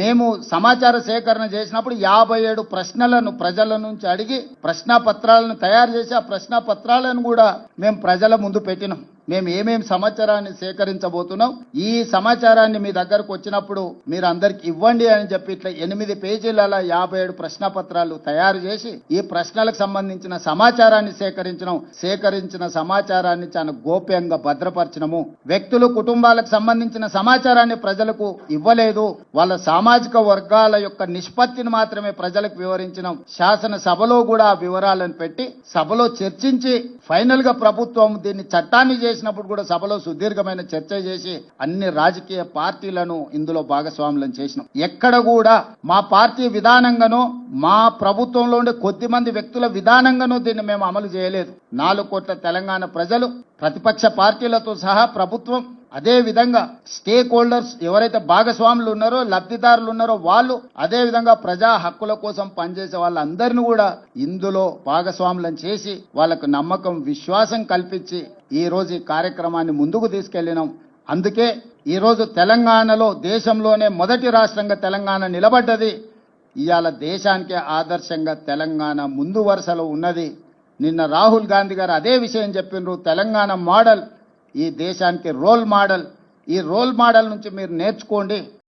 మేము సమాచార సేకరణ చేసినప్పుడు 57 ప్రశ్నలను ప్రజల నుంచి అడిగి ప్రశ్నాపత్రాలను తయారు చేసి ఆ ప్రశ్నాపత్రాలను కూడా మేము ప్రజల ముందు పెట్టినాం. మేము ఏమేం సమాచారాన్ని సేకరించబోతున్నాం, ఈ సమాచారాన్ని మీ దగ్గరకు వచ్చినప్పుడు మీరు అందరికి ఇవ్వండి అని చెప్పి ఇట్లా 8 పేజీల 57 ప్రశ్నపత్రాలు తయారు చేసి ఈ ప్రశ్నలకు సంబంధించిన సమాచారాన్ని సేకరించిన సమాచారాన్ని చాలా గోప్యంగా భద్రపరచడము. వ్యక్తులు కుటుంబాలకు సంబంధించిన సమాచారాన్ని ప్రజలకు ఇవ్వలేదు, వాళ్ళ సామాజిక వర్గాల యొక్క నిష్పత్తిని మాత్రమే ప్రజలకు వివరించినాం. శాసన సభలో కూడా ఆ వివరాలను పెట్టి సభలో చర్చించి ఫైనల్ గా ప్రభుత్వం దీన్ని చట్టాన్ని చేసినప్పుడు కూడా సభలో సుదీర్ఘమైన చర్చ చేసి అన్ని రాజకీయ పార్టీలను ఇందులో భాగస్వాములను చేసినాం. ఎక్కడ కూడా మా పార్టీ విధానంగానో మా ప్రభుత్వంలో ఉండే కొద్ది మంది వ్యక్తుల విధానంగానో దీన్ని మేము అమలు చేయలేదు. 4 కోట్ల తెలంగాణ ప్రజలు, ప్రతిపక్ష పార్టీలతో సహా ప్రభుత్వం, అదే విధంగా స్టేక్ హోల్డర్స్ ఎవరైతే భాగస్వాములు ఉన్నారో, లబ్ధిదారులు ఉన్నారో వాళ్ళు, అదే విధంగా ప్రజా హక్కుల కోసం పనిచేసే వాళ్ళందరినీ కూడా ఇందులో భాగస్వాములను చేసి వాళ్ళకు నమ్మకం, విశ్వాసం కల్పించి ఈ రోజు ఈ కార్యక్రమాన్ని ముందుకు తీసుకెళ్లినాం. అందుకే ఈ రోజు తెలంగాణలో దేశంలోనే మొదటి రాష్ట్రంగా తెలంగాణ నిలబడ్డది. ఇవాళ దేశానికే ఆదర్శంగా తెలంగాణ ముందు వరుసలో ఉన్నది. నిన్న రాహుల్ గాంధీ గారు అదే విషయం చెప్పినారు. తెలంగాణ మోడల్ ఈ దేశానికి రోల్ మోడల్. ఈ రోల్ మోడల్ నుంచి మీరు నేర్చుకోండి.